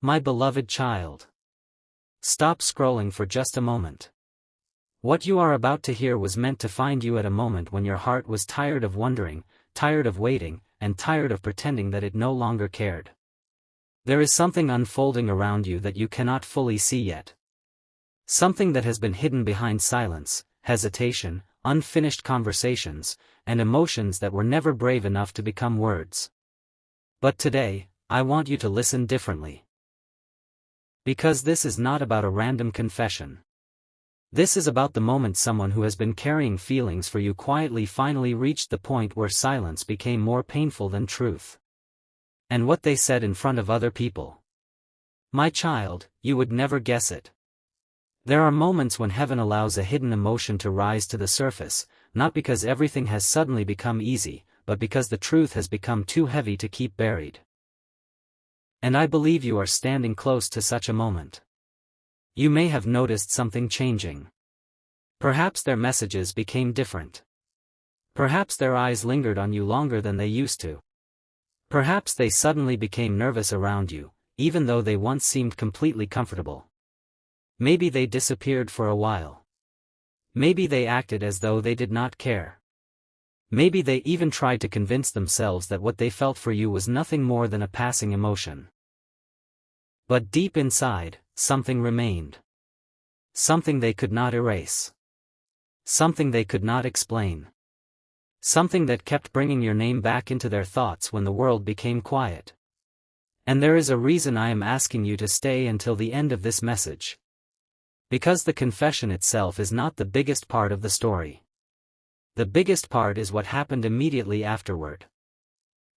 My beloved child. Stop scrolling for just a moment. What you are about to hear was meant to find you at a moment when your heart was tired of wondering, tired of waiting, and tired of pretending that it no longer cared. There is something unfolding around you that you cannot fully see yet. Something that has been hidden behind silence, hesitation, unfinished conversations, and emotions that were never brave enough to become words. But today, I want you to listen differently. Because this is not about a random confession. This is about the moment someone who has been carrying feelings for you quietly finally reached the point where silence became more painful than truth. And what they said in front of other people. My child, you would never guess it. There are moments when heaven allows a hidden emotion to rise to the surface, not because everything has suddenly become easy, but because the truth has become too heavy to keep buried. And I believe you are standing close to such a moment. You may have noticed something changing. Perhaps their messages became different. Perhaps their eyes lingered on you longer than they used to. Perhaps they suddenly became nervous around you, even though they once seemed completely comfortable. Maybe they disappeared for a while. Maybe they acted as though they did not care. Maybe they even tried to convince themselves that what they felt for you was nothing more than a passing emotion. But deep inside, something remained. Something they could not erase. Something they could not explain. Something that kept bringing your name back into their thoughts when the world became quiet. And there is a reason I am asking you to stay until the end of this message. Because the confession itself is not the biggest part of the story. The biggest part is what happened immediately afterward.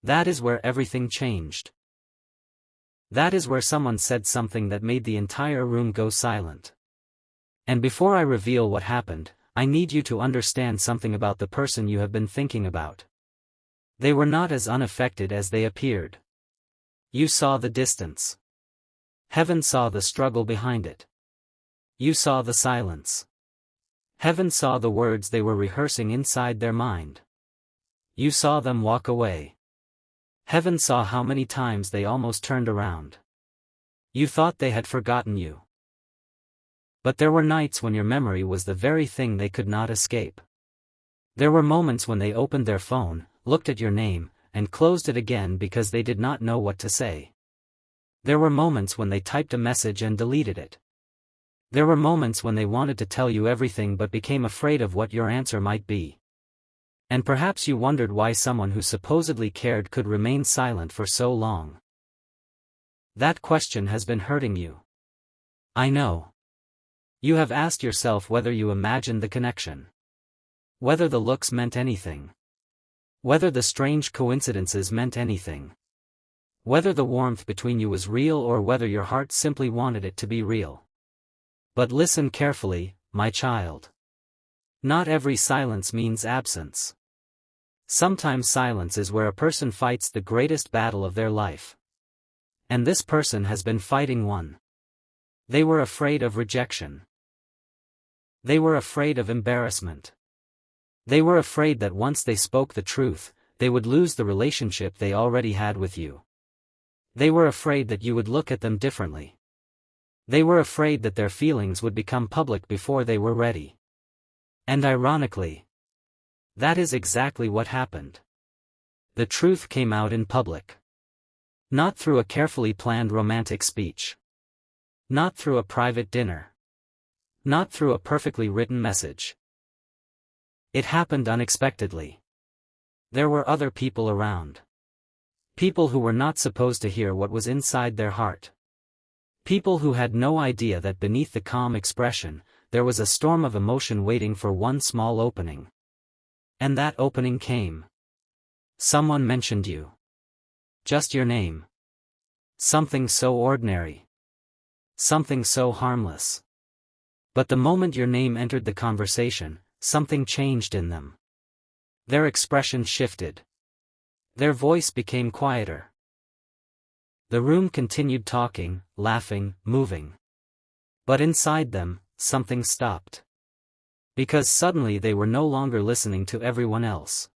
That is where everything changed. That is where someone said something that made the entire room go silent. And before I reveal what happened, I need you to understand something about the person you have been thinking about. They were not as unaffected as they appeared. You saw the distance. Heaven saw the struggle behind it. You saw the silence. Heaven saw the words they were rehearsing inside their mind. You saw them walk away. Heaven saw how many times they almost turned around. You thought they had forgotten you. But there were nights when your memory was the very thing they could not escape. There were moments when they opened their phone, looked at your name, and closed it again because they did not know what to say. There were moments when they typed a message and deleted it. There were moments when they wanted to tell you everything but became afraid of what your answer might be. And perhaps you wondered why someone who supposedly cared could remain silent for so long. That question has been hurting you. I know. You have asked yourself whether you imagined the connection. Whether the looks meant anything. Whether the strange coincidences meant anything. Whether the warmth between you was real or whether your heart simply wanted it to be real. But listen carefully, my child. Not every silence means absence. Sometimes silence is where a person fights the greatest battle of their life. And this person has been fighting one. They were afraid of rejection. They were afraid of embarrassment. They were afraid that once they spoke the truth, they would lose the relationship they already had with you. They were afraid that you would look at them differently. They were afraid that their feelings would become public before they were ready. And ironically, that is exactly what happened. The truth came out in public. Not through a carefully planned romantic speech. Not through a private dinner. Not through a perfectly written message. It happened unexpectedly. There were other people around. People who were not supposed to hear what was inside their heart. People who had no idea that beneath the calm expression, there was a storm of emotion waiting for one small opening. And that opening came. Someone mentioned you. Just your name. Something so ordinary. Something so harmless. But the moment your name entered the conversation, something changed in them. Their expression shifted. Their voice became quieter. The room continued talking, laughing, moving. But inside them, something stopped. Because suddenly they were no longer listening to everyone else.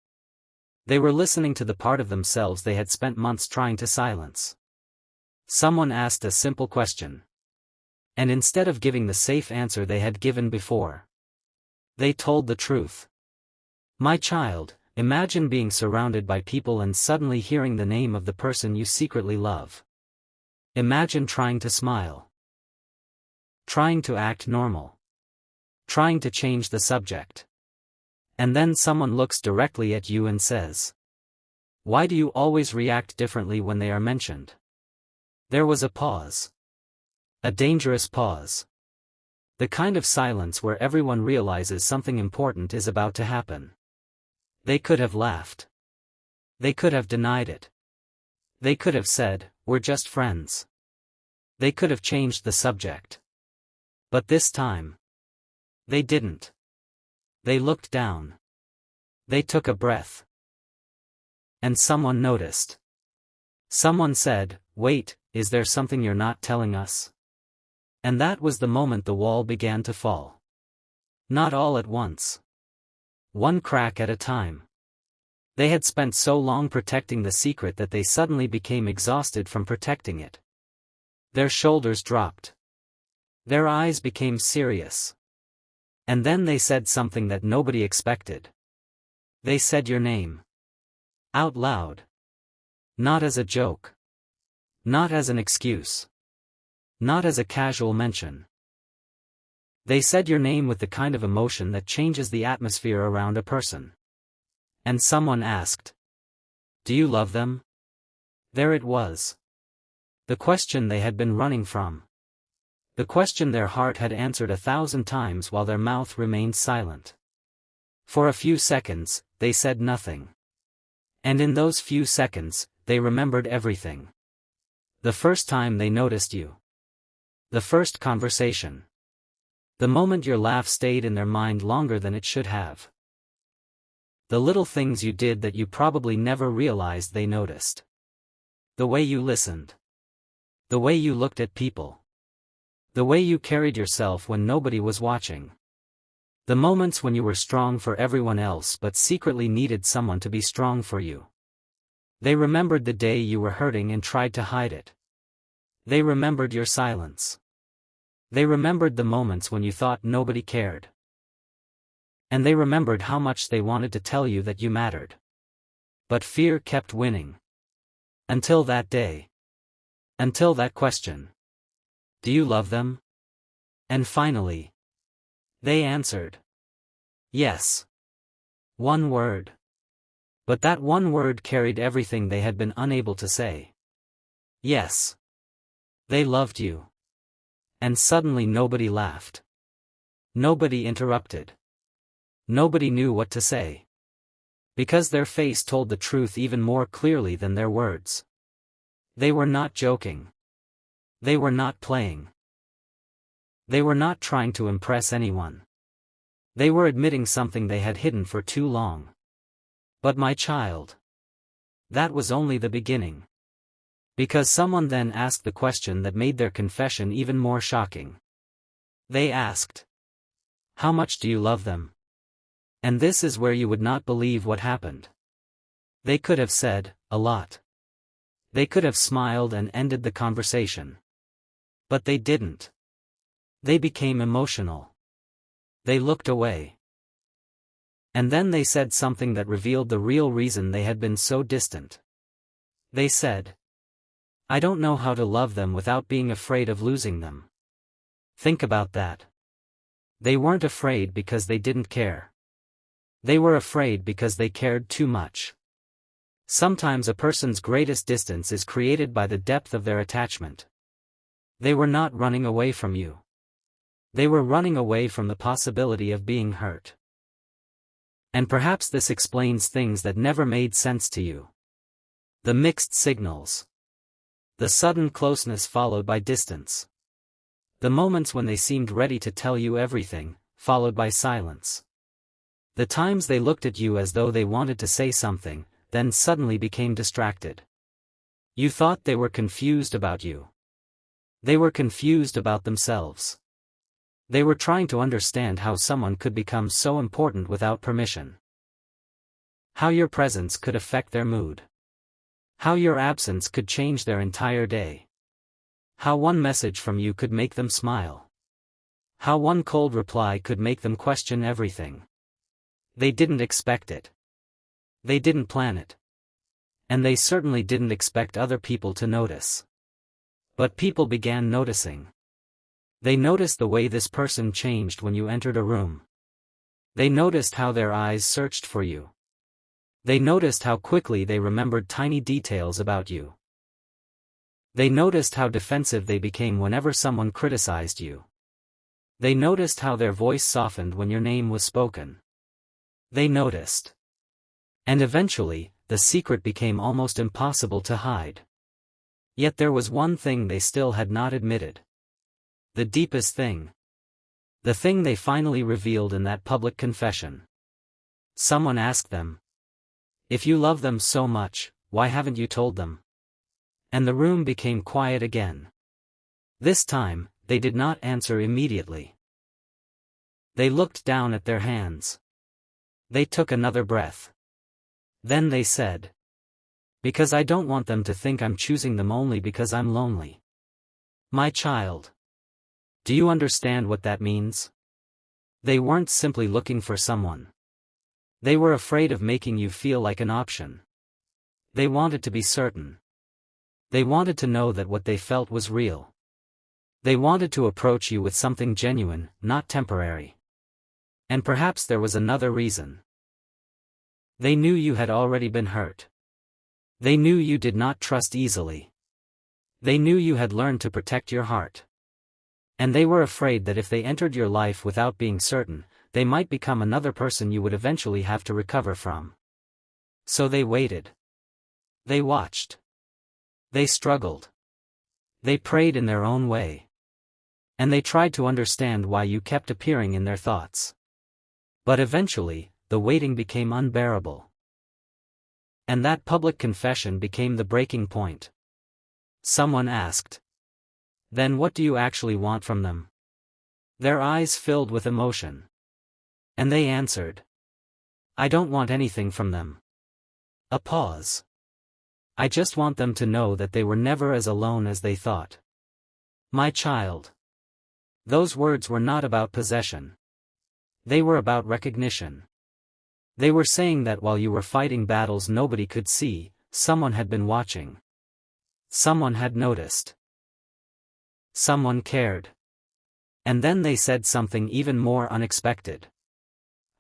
They were listening to the part of themselves they had spent months trying to silence. Someone asked a simple question. And instead of giving the safe answer they had given before, they told the truth. My child, imagine being surrounded by people and suddenly hearing the name of the person you secretly love. Imagine trying to smile. Trying to act normal. Trying to change the subject. And then someone looks directly at you and says, "Why do you always react differently when they are mentioned?" There was a pause. A dangerous pause. The kind of silence where everyone realizes something important is about to happen. They could have laughed. They could have denied it. They could have said, "We're just friends." They could have changed the subject. But this time, they didn't. They looked down. They took a breath. And someone noticed. Someone said, "Wait, is there something you're not telling us?" And that was the moment the wall began to fall. Not all at once. One crack at a time. They had spent so long protecting the secret that they suddenly became exhausted from protecting it. Their shoulders dropped. Their eyes became serious. And then they said something that nobody expected. They said your name. Out loud. Not as a joke. Not as an excuse. Not as a casual mention. They said your name with the kind of emotion that changes the atmosphere around a person. And someone asked, "Do you love them?" There it was. The question they had been running from. The question their heart had answered 1,000 times while their mouth remained silent. For a few seconds, they said nothing. And in those few seconds, they remembered everything. The first time they noticed you. The first conversation. The moment your laugh stayed in their mind longer than it should have. The little things you did that you probably never realized they noticed. The way you listened. The way you looked at people. The way you carried yourself when nobody was watching. The moments when you were strong for everyone else but secretly needed someone to be strong for you. They remembered the day you were hurting and tried to hide it. They remembered your silence. They remembered the moments when you thought nobody cared. And they remembered how much they wanted to tell you that you mattered. But fear kept winning. Until that day. Until that question. Do you love them? And finally, they answered. Yes. One word. But that one word carried everything they had been unable to say. Yes. They loved you. And suddenly nobody laughed. Nobody interrupted. Nobody knew what to say. Because their face told the truth even more clearly than their words. They were not joking. They were not playing. They were not trying to impress anyone. They were admitting something they had hidden for too long. But my child. That was only the beginning. Because someone then asked the question that made their confession even more shocking. They asked, "How much do you love them?" And this is where you would not believe what happened. They could have said, "A lot." They could have smiled and ended the conversation. But they didn't. They became emotional. They looked away. And then they said something that revealed the real reason they had been so distant. They said, "I don't know how to love them without being afraid of losing them." Think about that. They weren't afraid because they didn't care. They were afraid because they cared too much. Sometimes a person's greatest distance is created by the depth of their attachment. They were not running away from you. They were running away from the possibility of being hurt. And perhaps this explains things that never made sense to you. The mixed signals. The sudden closeness followed by distance. The moments when they seemed ready to tell you everything, followed by silence. The times they looked at you as though they wanted to say something, then suddenly became distracted. You thought they were confused about you. They were confused about themselves. They were trying to understand how someone could become so important without permission. How your presence could affect their mood. How your absence could change their entire day. How one message from you could make them smile. How one cold reply could make them question everything. They didn't expect it. They didn't plan it. And they certainly didn't expect other people to notice. But people began noticing. They noticed the way this person changed when you entered a room. They noticed how their eyes searched for you. They noticed how quickly they remembered tiny details about you. They noticed how defensive they became whenever someone criticized you. They noticed how their voice softened when your name was spoken. They noticed. And eventually, the secret became almost impossible to hide. Yet there was one thing they still had not admitted. The deepest thing. The thing they finally revealed in that public confession. Someone asked them, "If you love them so much, why haven't you told them?" And the room became quiet again. This time, they did not answer immediately. They looked down at their hands. They took another breath. Then they said, "Because I don't want them to think I'm choosing them only because I'm lonely." My child. Do you understand what that means? They weren't simply looking for someone. They were afraid of making you feel like an option. They wanted to be certain. They wanted to know that what they felt was real. They wanted to approach you with something genuine, not temporary. And perhaps there was another reason. They knew you had already been hurt. They knew you did not trust easily. They knew you had learned to protect your heart. And they were afraid that if they entered your life without being certain, they might become another person you would eventually have to recover from. So they waited. They watched. They struggled. They prayed in their own way. And they tried to understand why you kept appearing in their thoughts. But eventually, the waiting became unbearable. And that public confession became the breaking point. Someone asked, "Then what do you actually want from them?" Their eyes filled with emotion. And they answered, "I don't want anything from them." A pause. "I just want them to know that they were never as alone as they thought." My child. Those words were not about possession. They were about recognition. They were saying that while you were fighting battles nobody could see, someone had been watching. Someone had noticed. Someone cared. And then they said something even more unexpected.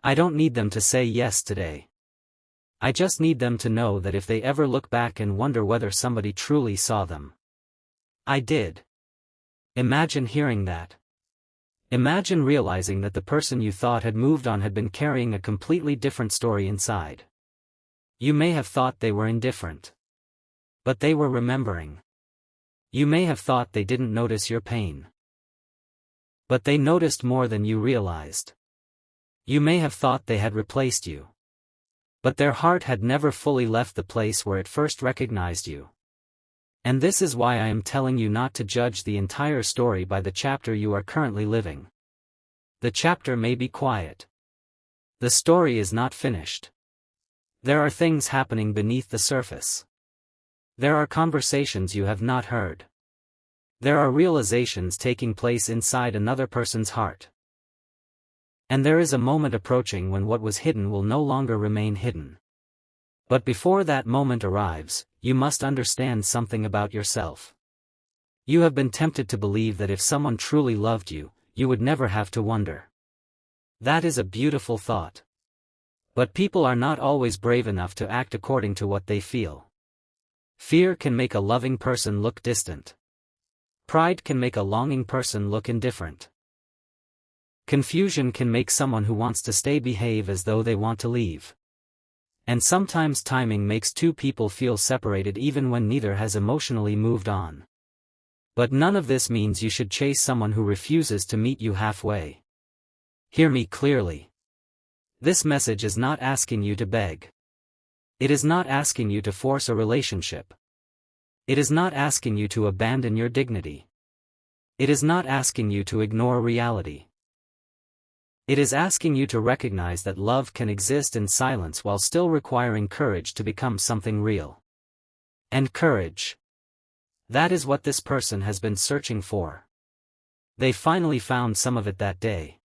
"I don't need them to say yes today. I just need them to know that if they ever look back and wonder whether somebody truly saw them." I did. Imagine hearing that. Imagine realizing that the person you thought had moved on had been carrying a completely different story inside. You may have thought they were indifferent. But they were remembering. You may have thought they didn't notice your pain. But they noticed more than you realized. You may have thought they had replaced you. But their heart had never fully left the place where it first recognized you. And this is why I am telling you not to judge the entire story by the chapter you are currently living. The chapter may be quiet. The story is not finished. There are things happening beneath the surface. There are conversations you have not heard. There are realizations taking place inside another person's heart. And there is a moment approaching when what was hidden will no longer remain hidden. But before that moment arrives, you must understand something about yourself. You have been tempted to believe that if someone truly loved you, you would never have to wonder. That is a beautiful thought. But people are not always brave enough to act according to what they feel. Fear can make a loving person look distant. Pride can make a longing person look indifferent. Confusion can make someone who wants to stay behave as though they want to leave. And sometimes timing makes two people feel separated even when neither has emotionally moved on. But none of this means you should chase someone who refuses to meet you halfway. Hear me clearly. This message is not asking you to beg. It is not asking you to force a relationship. It is not asking you to abandon your dignity. It is not asking you to ignore reality. It is asking you to recognize that love can exist in silence while still requiring courage to become something real. And courage. That is what this person has been searching for. They finally found some of it that day.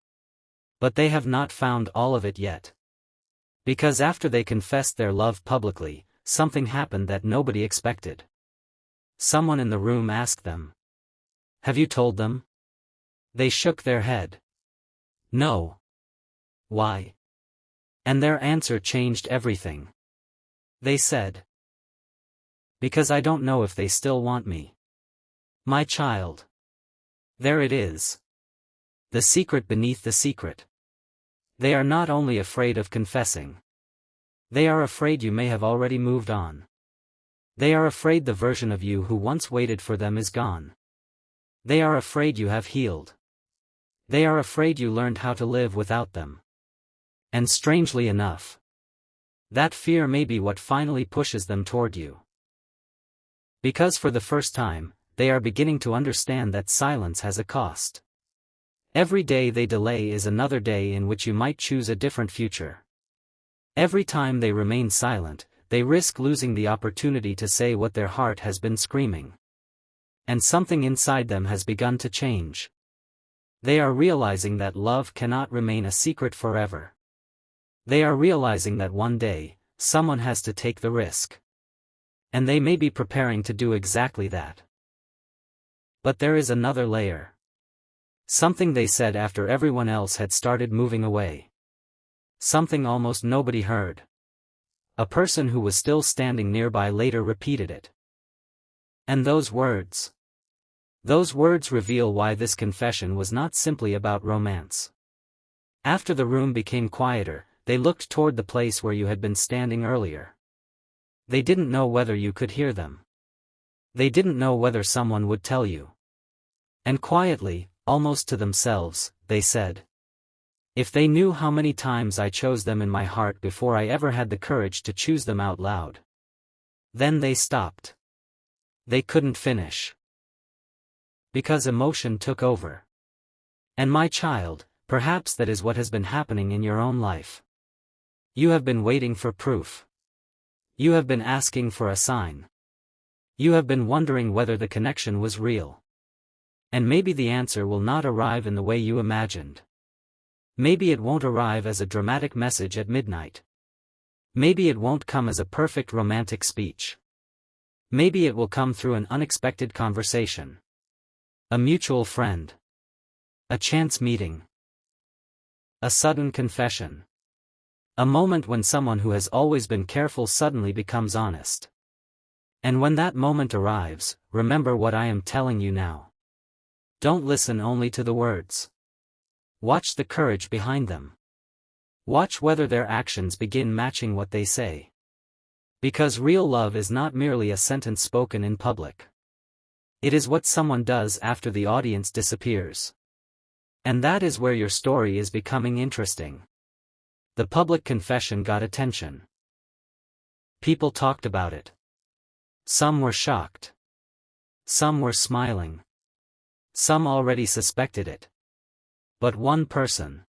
But they have not found all of it yet. Because after they confessed their love publicly, something happened that nobody expected. Someone in the room asked them, "Have you told them?" They shook their head. "No." "Why?" And their answer changed everything. They said, "Because I don't know if they still want me." My child. There it is. The secret beneath the secret. They are not only afraid of confessing. They are afraid you may have already moved on. They are afraid the version of you who once waited for them is gone. They are afraid you have healed. They are afraid you learned how to live without them. And strangely enough, that fear may be what finally pushes them toward you. Because for the first time, they are beginning to understand that silence has a cost. Every day they delay is another day in which you might choose a different future. Every time they remain silent, they risk losing the opportunity to say what their heart has been screaming. And something inside them has begun to change. They are realizing that love cannot remain a secret forever. They are realizing that one day, someone has to take the risk. And they may be preparing to do exactly that. But there is another layer. Something they said after everyone else had started moving away. Something almost nobody heard. A person who was still standing nearby later repeated it. And those words reveal why this confession was not simply about romance. After the room became quieter, they looked toward the place where you had been standing earlier. They didn't know whether you could hear them. They didn't know whether someone would tell you. And quietly, almost to themselves, they said, "If they knew how many times I chose them in my heart before I ever had the courage to choose them out loud." Then they stopped. They couldn't finish. Because emotion took over. And my child, perhaps that is what has been happening in your own life. You have been waiting for proof. You have been asking for a sign. You have been wondering whether the connection was real. And maybe the answer will not arrive in the way you imagined. Maybe it won't arrive as a dramatic message at midnight. Maybe it won't come as a perfect romantic speech. Maybe it will come through an unexpected conversation. A mutual friend. A chance meeting. A sudden confession. A moment when someone who has always been careful suddenly becomes honest. And when that moment arrives, remember what I am telling you now. Don't listen only to the words. Watch the courage behind them. Watch whether their actions begin matching what they say. Because real love is not merely a sentence spoken in public. It is what someone does after the audience disappears. And that is where your story is becoming interesting. The public confession got attention. People talked about it. Some were shocked. Some were smiling. Some already suspected it. But one person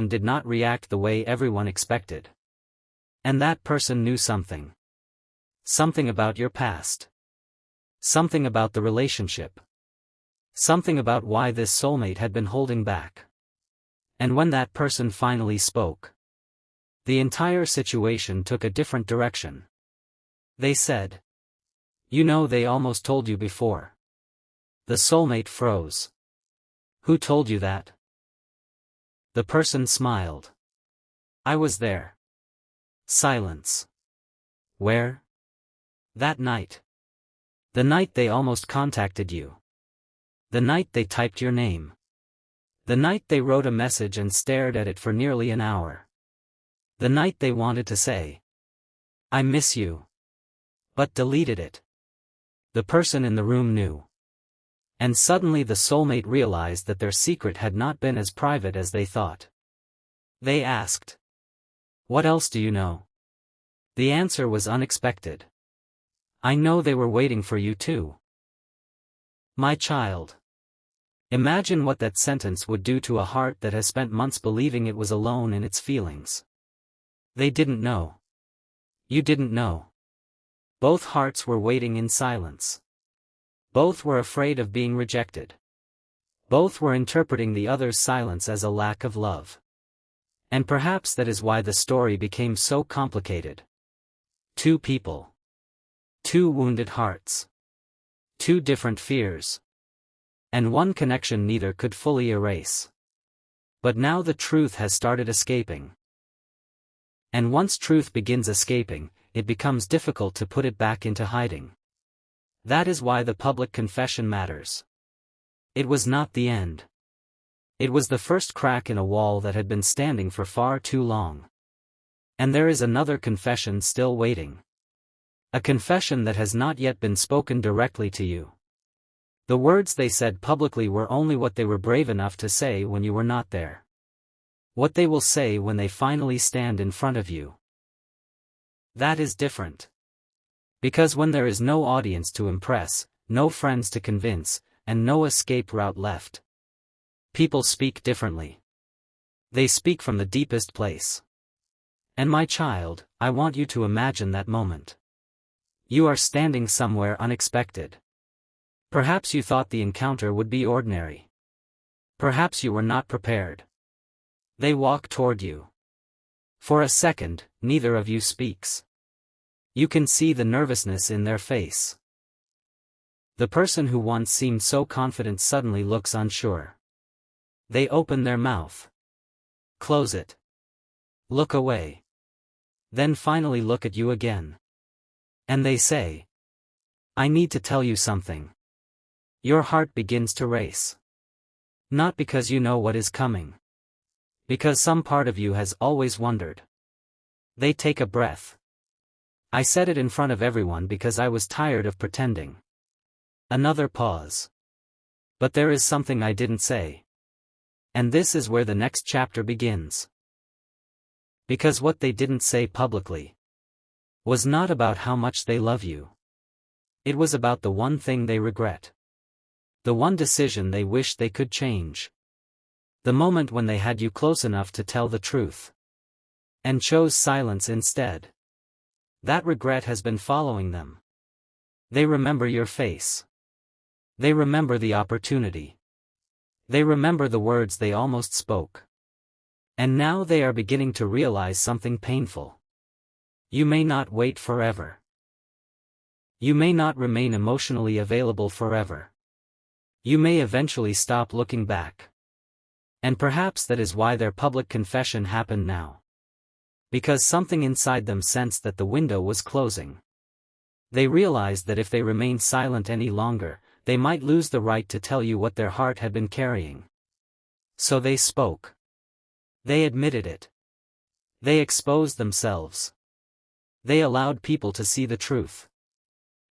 did not react the way everyone expected. And that person knew something. Something about your past. Something about the relationship. Something about why this soulmate had been holding back. And when that person finally spoke, the entire situation took a different direction. They said, "You know, they almost told you before." The soulmate froze. "Who told you that?" The person smiled. "I was there." Silence. "Where?" "That night. The night they almost contacted you. The night they typed your name. The night they wrote a message and stared at it for nearly an hour. The night they wanted to say, 'I miss you,' but deleted it." The person in the room knew. And suddenly the soulmate realized that their secret had not been as private as they thought. They asked, "What else do you know?" The answer was unexpected. "I know they were waiting for you too." My child. Imagine what that sentence would do to a heart that has spent months believing it was alone in its feelings. They didn't know. You didn't know. Both hearts were waiting in silence. Both were afraid of being rejected. Both were interpreting the other's silence as a lack of love. And perhaps that is why the story became so complicated. Two people. Two wounded hearts. Two different fears. And one connection neither could fully erase. But now the truth has started escaping. And once truth begins escaping, it becomes difficult to put it back into hiding. That is why the public confession matters. It was not the end. It was the first crack in a wall that had been standing for far too long. And there is another confession still waiting. A confession that has not yet been spoken directly to you. The words they said publicly were only what they were brave enough to say when you were not there. What they will say when they finally stand in front of you. That is different. Because when there is no audience to impress, no friends to convince, and no escape route left, people speak differently. They speak from the deepest place. And my child, I want you to imagine that moment. You are standing somewhere unexpected. Perhaps you thought the encounter would be ordinary. Perhaps you were not prepared. They walk toward you. For a second, neither of you speaks. You can see the nervousness in their face. The person who once seemed so confident suddenly looks unsure. They open their mouth. Close it. Look away. Then finally look at you again. And they say, I need to tell you something. Your heart begins to race. Not because you know what is coming. Because some part of you has always wondered. They take a breath. I said it in front of everyone because I was tired of pretending. Another pause. But there is something I didn't say. And this is where the next chapter begins. Because what they didn't say publicly was not about how much they love you. It was about the one thing they regret. The one decision they wish they could change. The moment when they had you close enough to tell the truth. And chose silence instead. That regret has been following them. They remember your face. They remember the opportunity. They remember the words they almost spoke. And now they are beginning to realize something painful. You may not wait forever. You may not remain emotionally available forever. You may eventually stop looking back. And perhaps that is why their public confession happened now. Because something inside them sensed that the window was closing. They realized that if they remained silent any longer, they might lose the right to tell you what their heart had been carrying. So they spoke. They admitted it. They exposed themselves. They allowed people to see the truth.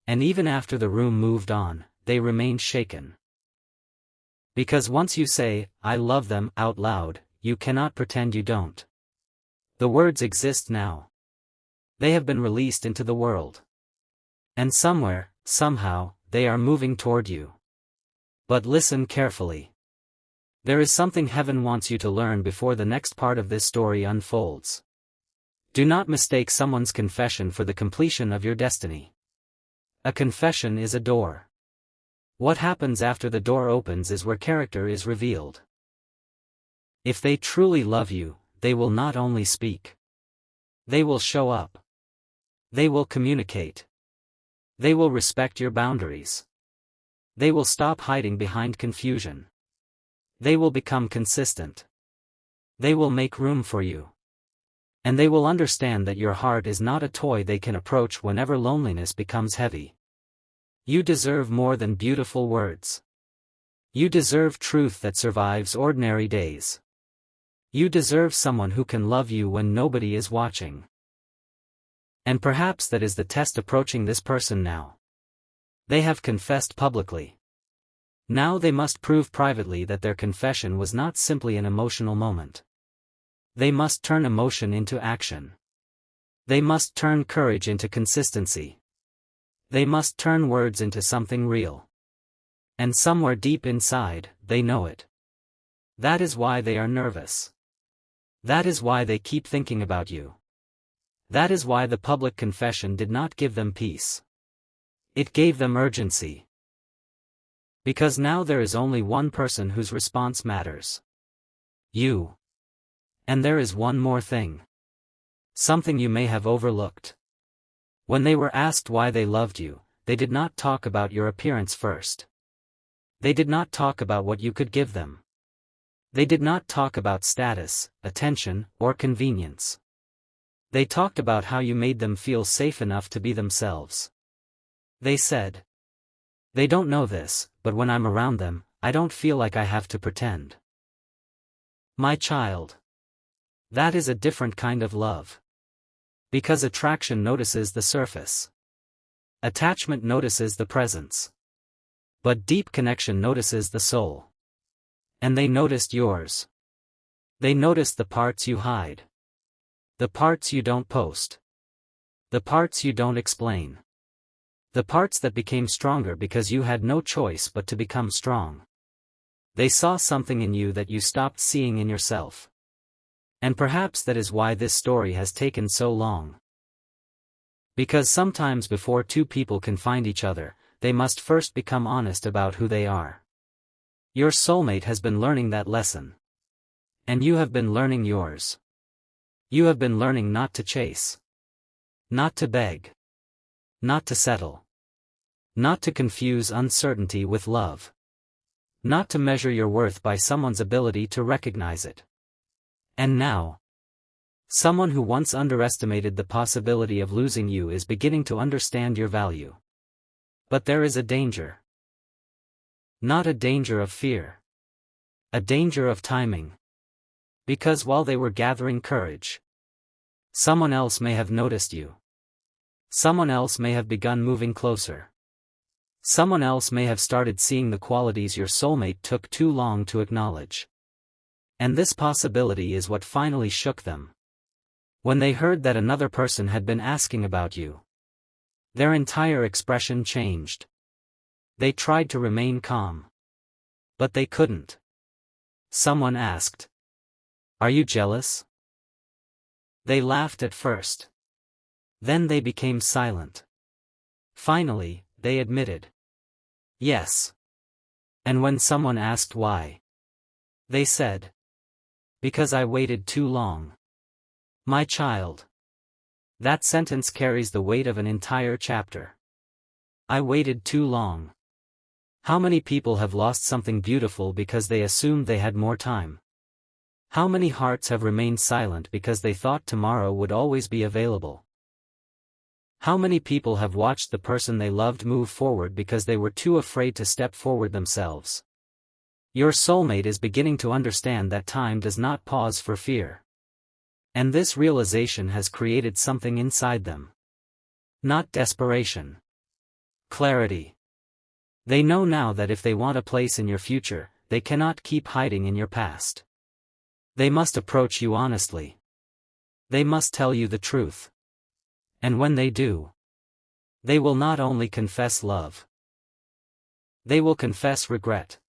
And even after the room moved on, they remained shaken. Because once you say, I love them, out loud, you cannot pretend you don't. The words exist now. They have been released into the world. And somewhere, somehow, they are moving toward you. But listen carefully. There is something heaven wants you to learn before the next part of this story unfolds. Do not mistake someone's confession for the completion of your destiny. A confession is a door. What happens after the door opens is where character is revealed. If they truly love you, they will not only speak. They will show up. They will communicate. They will respect your boundaries. They will stop hiding behind confusion. They will become consistent. They will make room for you. And they will understand that your heart is not a toy they can approach whenever loneliness becomes heavy. You deserve more than beautiful words. You deserve truth that survives ordinary days. You deserve someone who can love you when nobody is watching. And perhaps that is the test approaching this person now. They have confessed publicly. Now they must prove privately that their confession was not simply an emotional moment. They must turn emotion into action. They must turn courage into consistency. They must turn words into something real. And somewhere deep inside, they know it. That is why they are nervous. That is why they keep thinking about you. That is why the public confession did not give them peace. It gave them urgency. Because now there is only one person whose response matters. You. And there is one more thing. Something you may have overlooked. When they were asked why they loved you, they did not talk about your appearance first. They did not talk about what you could give them. They did not talk about status, attention, or convenience. They talked about how you made them feel safe enough to be themselves. They said, "They don't know this, but when I'm around them, I don't feel like I have to pretend." My child. That is a different kind of love. Because attraction notices the surface. Attachment notices the presence. But deep connection notices the soul. And they noticed yours. They noticed the parts you hide. The parts you don't post. The parts you don't explain. The parts that became stronger because you had no choice but to become strong. They saw something in you that you stopped seeing in yourself. And perhaps that is why this story has taken so long. Because sometimes before two people can find each other, they must first become honest about who they are. Your soulmate has been learning that lesson. And you have been learning yours. You have been learning not to chase. Not to beg. Not to settle. Not to confuse uncertainty with love. Not to measure your worth by someone's ability to recognize it. And now, someone who once underestimated the possibility of losing you is beginning to understand your value. But there is a danger. Not a danger of fear. A danger of timing. Because while they were gathering courage, someone else may have noticed you. Someone else may have begun moving closer. Someone else may have started seeing the qualities your soulmate took too long to acknowledge. And this possibility is what finally shook them. When they heard that another person had been asking about you, their entire expression changed. They tried to remain calm. But they couldn't. Someone asked, "Are you jealous?" They laughed at first. Then they became silent. Finally, they admitted, "Yes." And when someone asked why, they said, "Because I waited too long." My child. That sentence carries the weight of an entire chapter. I waited too long. How many people have lost something beautiful because they assumed they had more time? How many hearts have remained silent because they thought tomorrow would always be available? How many people have watched the person they loved move forward because they were too afraid to step forward themselves? Your soulmate is beginning to understand that time does not pause for fear. And this realization has created something inside them. Not desperation. Clarity. They know now that if they want a place in your future, they cannot keep hiding in your past. They must approach you honestly. They must tell you the truth. And when they do, they will not only confess love. They will confess regret.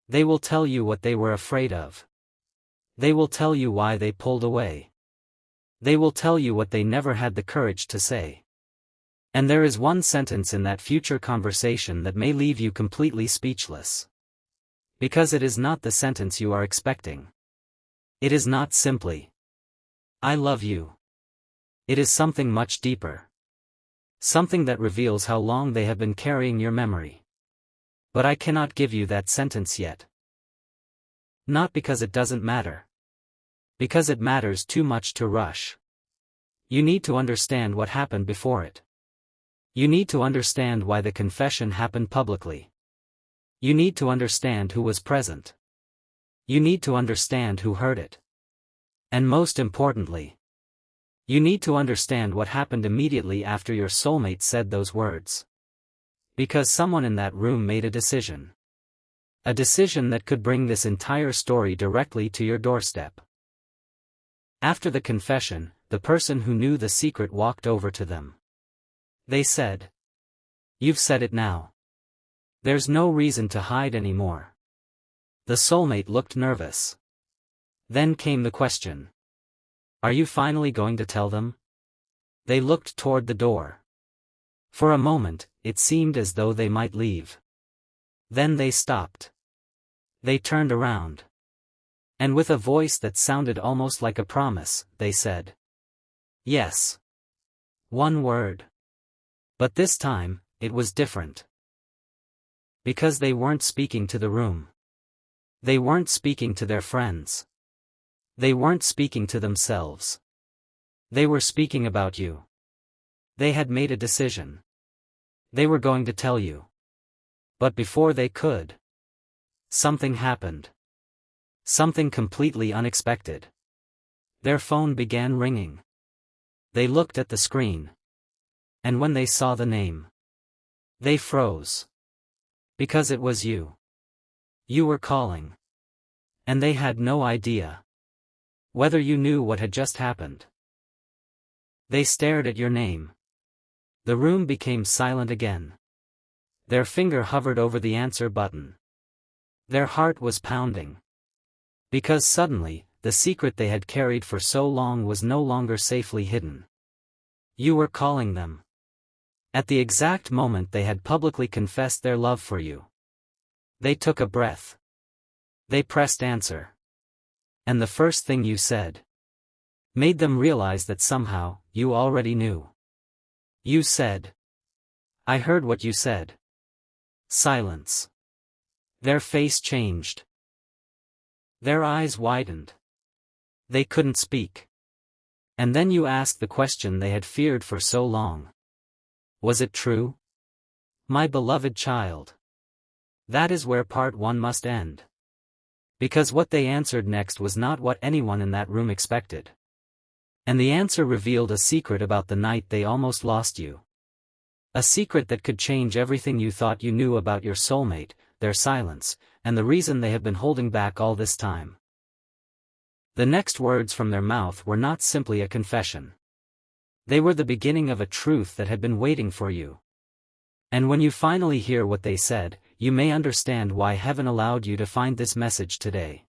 They will tell you what they were afraid of. They will tell you why they pulled away. They will tell you what they never had the courage to say. And there is one sentence in that future conversation that may leave you completely speechless. Because it is not the sentence you are expecting. It is not simply, "I love you." It is something much deeper. Something that reveals how long they have been carrying your memory. But I cannot give you that sentence yet. Not because it doesn't matter. Because it matters too much to rush. You need to understand what happened before it. You need to understand why the confession happened publicly. You need to understand who was present. You need to understand who heard it. And most importantly, you need to understand what happened immediately after your soulmate said those words. Because someone in that room made a decision. A decision that could bring this entire story directly to your doorstep. After the confession, the person who knew the secret walked over to them. They said, "You've said it now. There's no reason to hide anymore." The soulmate looked nervous. Then came the question. "Are you finally going to tell them?" They looked toward the door. For a moment, it seemed as though they might leave. Then they stopped. They turned around. And with a voice that sounded almost like a promise, they said, "Yes." One word. But this time, it was different. Because they weren't speaking to the room. They weren't speaking to their friends. They weren't speaking to themselves. They were speaking about you. They had made a decision. They were going to tell you. But before they could, something happened. Something completely unexpected. Their phone began ringing. They looked at the screen. And when they saw the name, they froze. Because it was you. You were calling. And they had no idea whether you knew what had just happened. They stared at your name. The room became silent again. Their finger hovered over the answer button. Their heart was pounding. Because suddenly, the secret they had carried for so long was no longer safely hidden. You were calling them. At the exact moment they had publicly confessed their love for you. They took a breath. They pressed answer. And the first thing you said made them realize that somehow, you already knew. You said, "I heard what you said." Silence. Their face changed. Their eyes widened. They couldn't speak. And then you asked the question they had feared for so long. Was it true? My beloved child. That is where part 1 must end. Because what they answered next was not what anyone in that room expected. And the answer revealed a secret about the night they almost lost you. A secret that could change everything you thought you knew about your soulmate, their silence, and the reason they have been holding back all this time. The next words from their mouth were not simply a confession. They were the beginning of a truth that had been waiting for you. And when you finally hear what they said, you may understand why heaven allowed you to find this message today.